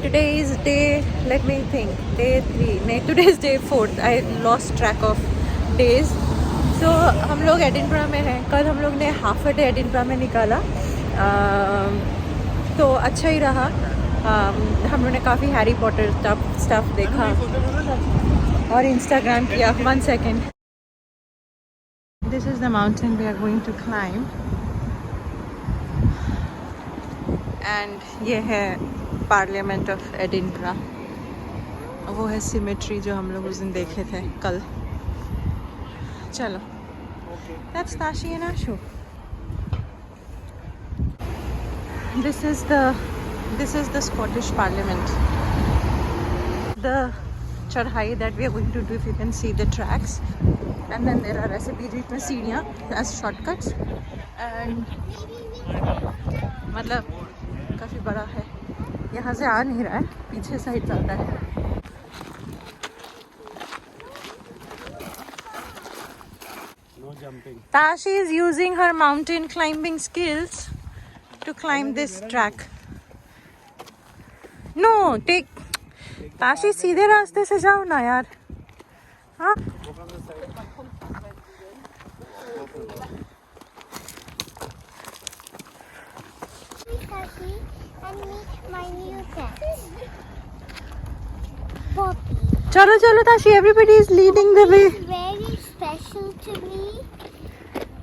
Today is day, let me think, day 3. नहीं, today is day 4. I lost track of days. So हम लोग Edinburgh में हैं. कल हम लोग ने हाफ अ डे एडिनबरा में निकाला. तो अच्छा ही रहा. हम लोग ने काफ़ी हैरी पॉटर स्टफ देखा और इंस्टाग्राम किया. 1 second. This is the mountain we are going to climb. And ये है पार्लियामेंट ऑफ एडिनबरा. वो है सिमेट्री जो हम लोग उस दिन देखे थे कल. चलो, that's Tashi and Ashu. This is the Scottish Parliament. The चढ़ाई that we are going to do, if you can see the tracks, and then there are ऐसे बीच बीच में सीढ़ियाँ as shortcuts, and मतलब काफ़ी बड़ा है. यहाँ से आ नहीं रहा है, पीछे साइड जाता है. No jumping. Tashi is using her mountain climbing skills to climb this track. No, take. Tashi सीधे रास्ते से जाओ ना यार. हाँ. And meet my new pet, Poppy. चलो चलो Tashi, everybody is leading the way. She's very special to me.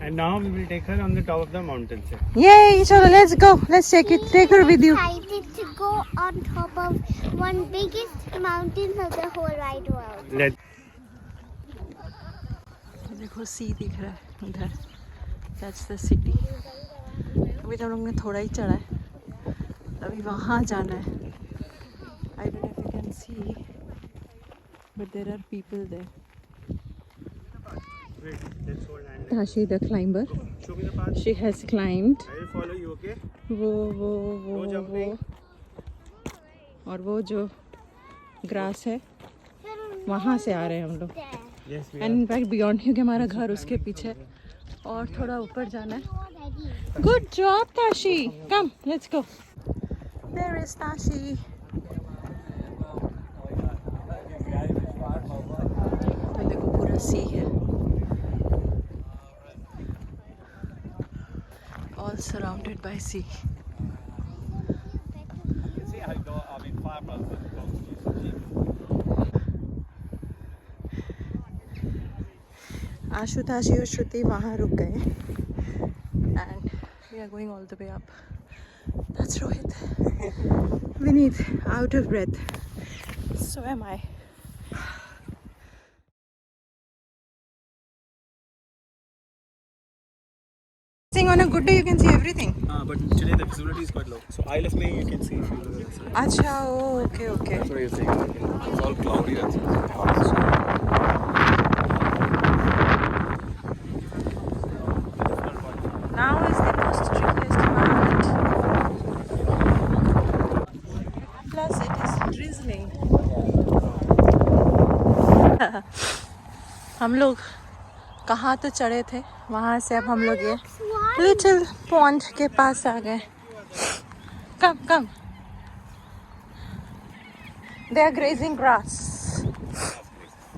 And now we will take her on the top of the mountain. Yay! चलो, let's go. Let's take her with you. I'm excited to go on top of one biggest mountain of the whole wide world. Let. देखो सी दिख रहा है उधर. That's the city. अभी तो हम लोग ने थोड़ा ही चढ़ा है. अभी वहाँ जाना है. I don't know if you can see, but there are people there. Wait, let's hold hand. Tashi the climber. Show me the path. She has climbed. I will follow you, okay? वो No jumping. और वो जो grass है वहाँ से आ रहे हैं हम लोग. Yes, we and in fact beyond, क्योंकि हमारा घर उसके पीछे और थोड़ा ऊपर जाना है. Good job Tashi. Come, let's go. There is Tashi. तो देखो पूरा सी है. All surrounded by sea. Ashu, Tashi और श्रुति वहाँ रुक गए. And we are going all the way up. That's Rohit. Vineet out of breath. So am I. On a good day you can see everything. But today the visibility is quite low. So ILS में you can see if you look at the side. अच्छा, okay okay. That's what you're saying. It's all cloudy. That's Now is the most trickiest part. Plus it is drizzling. हम लोग कहाँ तो चढ़े थे, वहाँ से अब हम लोग ये लिटिल पॉन्ड के पास आ गए. कम कम. They are grazing grass.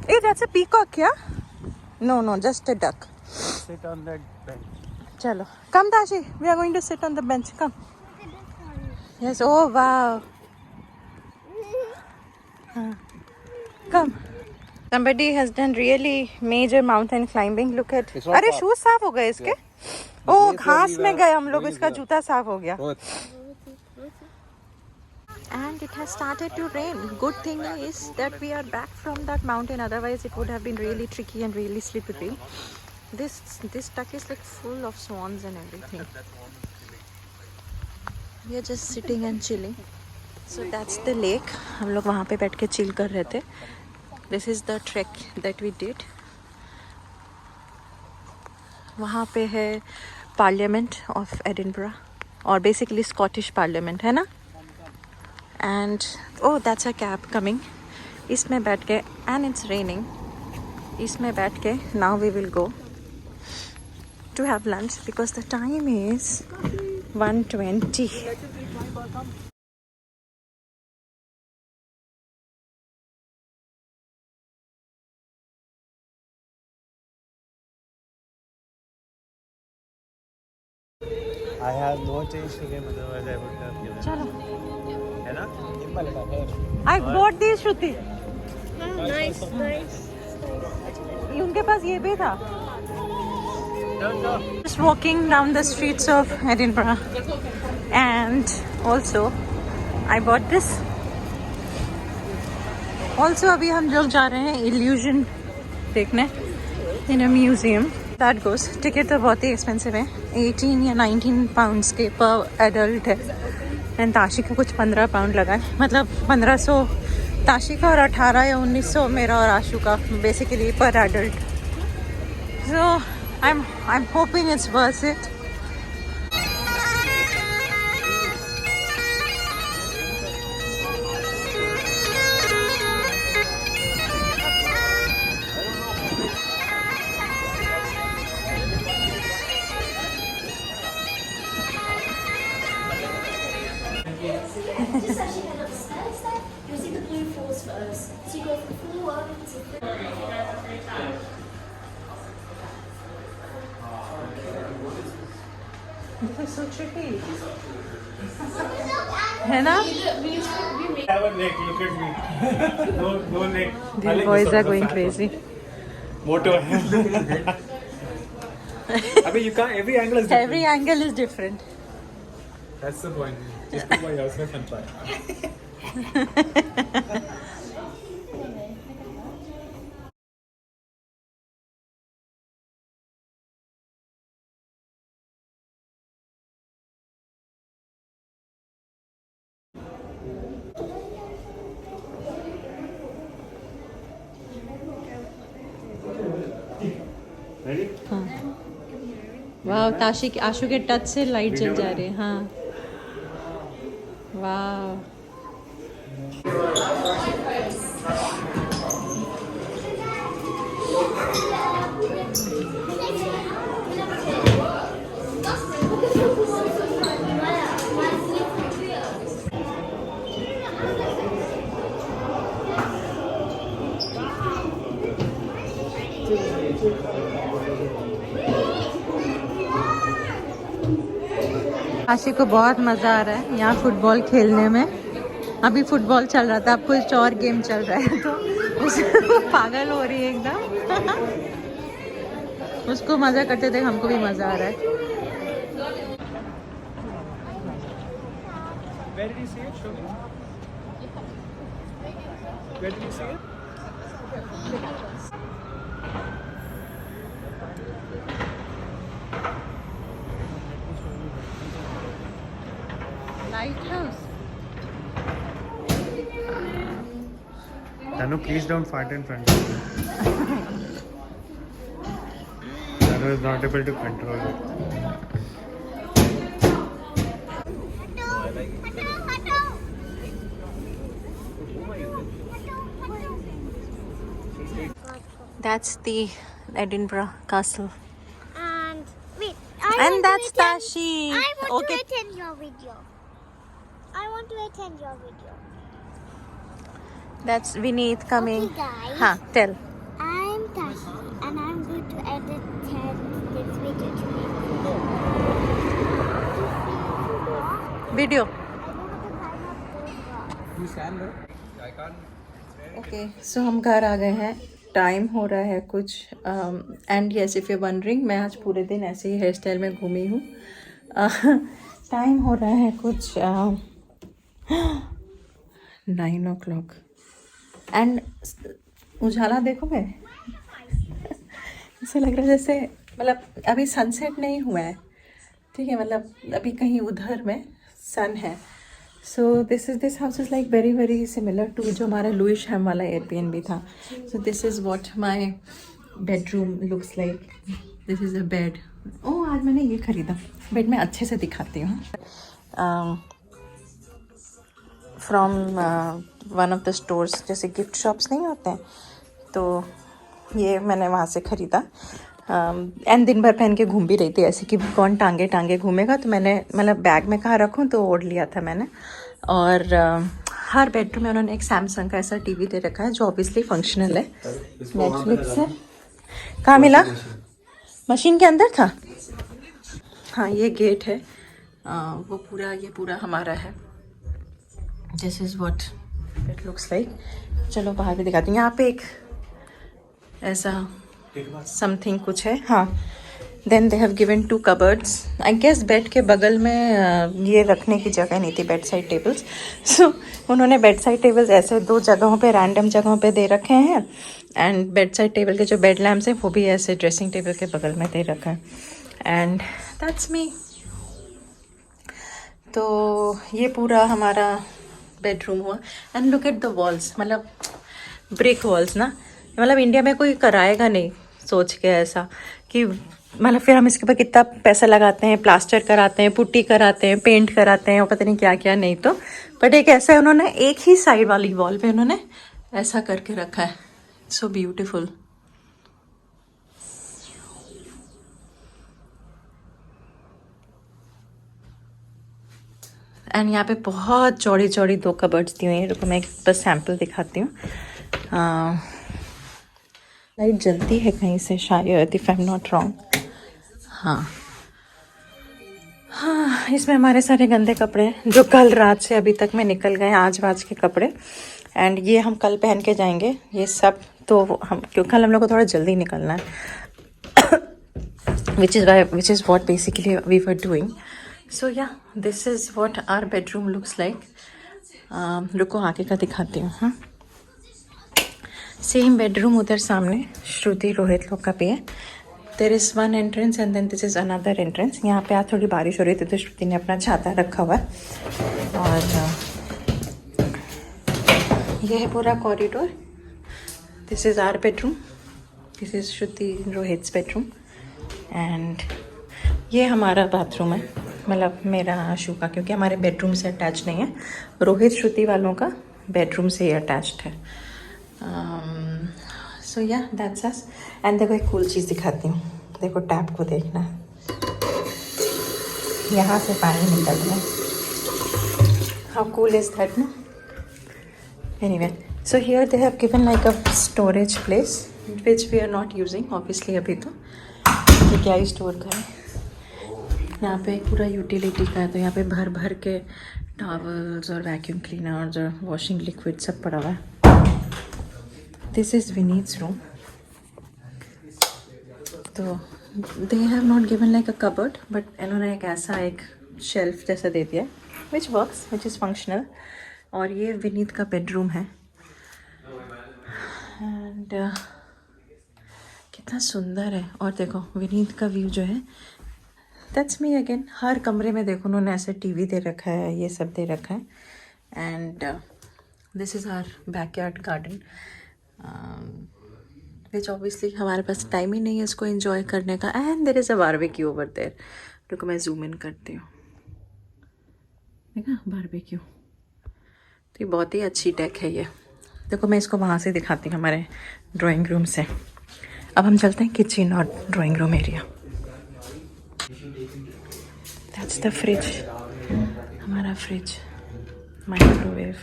Hey, that's a peacock, क्या? No, just a duck. sit on that bench. चलो, come Tashi. We are going to sit on the bench. Come. Yes. Oh wow. Come. Somebody has done really major mountain climbing. Look at. अरे shoes साफ हो गए इसके. ओ घास में गए हम लोग, इसका जूता साफ हो गया. And it has started to rain. Good thing is that we are back from that mountain. Otherwise, it would have been really tricky and really slippery. This duck is like full of swans and everything. We are just sitting and chilling. So that's the lake. हम लोग वहाँ पे बैठ के chill कर रहे थे. This is the trek that we did. वहाँ पे है Parliament of Edinburgh, और basically Scottish Parliament है ना? And oh, that's a cab coming. इसमें बैठ के, and it's raining. इसमें बैठ के now we will go to have lunch because the time is 1:20. I have no change to give, otherwise I would have given. चलो. है ना? Simple था है. I bought these, Shruti. Nice, nice. उनके पास ये भी था. Just walking down the streets of Edinburgh, and also I bought this. Also अभी हम लोग जा रहे हैं Illusion देखने in a museum. That goes. Ticket तो बहुत ही एक्सपेंसिव है, 18 या 19 पाउंड्स के पर एडल्ट है. एंड ताशी का कुछ 15 पाउंड लगा है, मतलब 1500 ताशी का और 18 या 1900 मेरा और आशु का बेसिकली पर adult. So I'm hoping it's worth it. Just actually head upstairs there. You'll see the blue floors first. So you go from floor 1 to 3. This is so tricky. है ना? Have a neck, look at me. No neck. These boys are going crazy. Moto. I mean, you can't. Every angle is different. Every angle is different. That's the point. Just go by yourself and try. Ready? वाह, ताशी के आशु के touch से light जल जा रही है. हाँ, वाह. आशी को बहुत मज़ा आ रहा है यहाँ फुटबॉल खेलने में. अभी फुटबॉल चल रहा था, अब कुछ और गेम चल रहा है तो उसको पागल हो रही है एकदम. उसको मज़ा करते थे, हमको भी मज़ा आ रहा है. Where did you see it? Show me. Where did you see it? Lighthouse. Danu, please don't fart in front of me. Danu is not able to control it. That's the Edinburgh Castle. And wait, And that's Tashi. I want Okay. to attend your video. I want to attend your video. That's Vineet coming. Okay, guys. Huh, tell. I'm Tashi, and I'm going to edit this video today. Video. I don't know You stand there. I can't. Okay, so हम घर आ गए हैं. Time हो रहा है कुछ and yes if you wondering, मैं आज पूरे दिन ऐसे ही हेयर स्टाइल में घूमी हूँ. टाइम हो रहा है कुछ 9 o'clock एंड उजाला देखो मैं ऐसा लग रहा है जैसे मतलब अभी सनसेट नहीं हुआ है, ठीक है, मतलब अभी कहीं उधर में सन है. So this house is like very very similar to जो हमारा लुइस हैम वाला एयरबीएनबी था. So this is what my bedroom looks like. This is a bed. Oh, आज मैंने ये ख़रीदा. बेड में अच्छे से दिखाती हूँ. From one of the stores, जैसे गिफ्ट शॉप्स नहीं होते हैं, तो ये मैंने वहाँ से ख़रीदा. एंड दिन भर पहन के घूम भी रही थी ऐसे कि कौन टांगे टांगे घूमेगा, तो मैंने मतलब बैग में कहाँ रखूँ तो ओढ़ लिया था मैंने. और हर बेडरूम में उन्होंने एक सैमसंग का ऐसा टीवी दे रखा है जो ऑब्वियसली फंक्शनल है. नेटफ्लिक्स है. कहाँ मिला? मशीन के अंदर था. हाँ, ये गेट है वो पूरा ये पूरा हमारा है. This is what it looks like. चलो बाहर भी दिखाती हूँ. यहाँ पे एक ऐसा समथिंग कुछ है. हाँ, then they have given 2 cupboards. I guess bed के बगल में ये रखने की जगह नहीं थी, बेड साइड टेबल्स. सो उन्होंने बेड साइड टेबल्स ऐसे 2 जगहों पे, रैंडम जगहों पे दे रखे हैं. एंड बेड साइड टेबल के जो बेड लैम्प्स हैं वो भी ऐसे ड्रेसिंग टेबल के बगल में दे रखा है. And that's me. तो ये पूरा हमारा बेडरूम हुआ. And look at the walls, मतलब ब्रिक वॉल्स ना. मतलब इंडिया में कोई कराएगा नहीं सोच के ऐसा कि मतलब फिर हम इसके ऊपर कितना पैसा लगाते हैं, प्लास्टर कराते हैं, पुट्टी कराते हैं, पेंट कराते हैं और पता नहीं क्या क्या नहीं. तो बट एक ऐसा है, उन्होंने एक ही साइड वाली वॉल पे उन्होंने ऐसा करके रखा है. So beautiful. एंड यहाँ पे बहुत चौड़ी चौड़ी 2 कबर्ड्स दी हुई हैं. रुको मैं एक बस सैम्पल दिखाती हूँ. लाइट जलती है कहीं से शायद, if I am not wrong. हाँ, इसमें हमारे सारे गंदे कपड़े जो कल रात से अभी तक में निकल गए, आज के कपड़े. एंड ये हम कल पहन के जाएंगे ये सब. तो हम क्योंकि कल हम लोग को थोड़ा जल्दी निकलना है, which is what basically we were doing. So yeah this is what our bedroom looks like. रुको आगे का दिखाती हूँ. हाँ, सेम बेडरूम उधर सामने श्रुति रोहित लोग का भी है. There is 1 entrance and then this is another entrance. यहाँ पे आज थोड़ी बारिश हो रही थी तो श्रुति ने अपना छाता रखा हुआ है. और ये है पूरा corridor. This is our bedroom. This is Shruti Rohit's bedroom. And ये हमारा बाथरूम है, मतलब मेरा आशु का, क्योंकि हमारे बेडरूम से अटैच नहीं है. रोहित श्रुति वालों का बेडरूम से ही अटैच्ड है. सो या दैट्स अस. एंड देखो एक कूल चीज़ दिखाती हूँ. देखो टैप को देखना, यहाँ से पानी निकल रहा है. हाउ कूल इज दैट ना. Anyway, so here they have given like a storage place which we are not using obviously अभी. तो ये क्या ही स्टोर करें. यहाँ पे पूरा यूटिलिटी का है, तो यहाँ पे भर भर के टॉवल्स और वैक्यूम क्लीनर्स और वॉशिंग लिक्विड सब पड़ा हुआ है. This is Vineet's room. तो they have not given like a cupboard, but इन्होंने एक ऐसा एक शेल्फ जैसा दे दिया which works, which is functional. और ये विनीत का बेडरूम है. एंड कितना सुंदर है. और देखो विनीत का व्यू जो है, दैट्स मी अगेन. हर कमरे में देखो उन्होंने ऐसे टीवी दे रखा है, ये सब दे रखा है. And this is our backyard garden, which obviously हमारे पास टाइम ही नहीं है इसको एंजॉय करने का. And there is a barbecue over there. रुको मैं जूम इन करती हूँ. देखा बारबेक्यू. तो ये बहुत ही अच्छी डेक है ये. देखो मैं इसको वहाँ से दिखाती हूँ, हमारे ड्राइंग रूम से. अब हम चलते हैं किचन और drawing room area. That's the fridge, हमारा फ्रिज, माइक्रोवेव.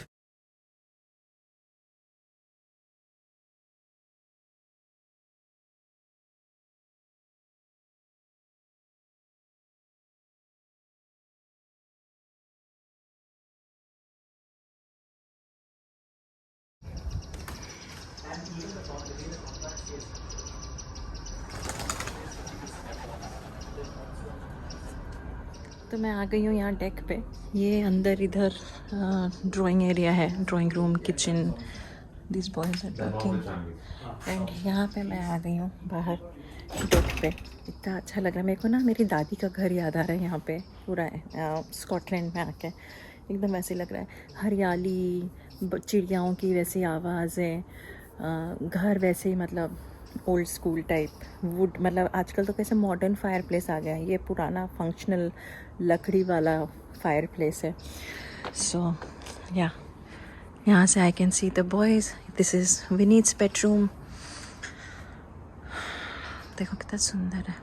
तो मैं आ गई हूँ यहाँ डेक पे. ये अंदर इधर ड्राइंग एरिया है, drawing room, kitchen. This boys are working. एंड यहाँ पे मैं आ गई हूँ बाहर डेक पे. इतना अच्छा लग रहा है मेरे को ना. मेरी दादी का घर याद आ रहा है. यहाँ पे पूरा स्कॉटलैंड में आके एकदम ऐसे लग रहा है. हरियाली, चिड़ियाओं की वैसी आवाज़ें, घर वैसे ही मतलब ओल्ड स्कूल टाइप वुड. मतलब आजकल तो कैसे मॉडर्न फायर प्लेस आ गया है, ये पुराना फंक्शनल लकड़ी वाला फायर प्लेस है. सो या यहाँ से I can see the boys. This is Vineet's bedroom. देखो कितना सुंदर है.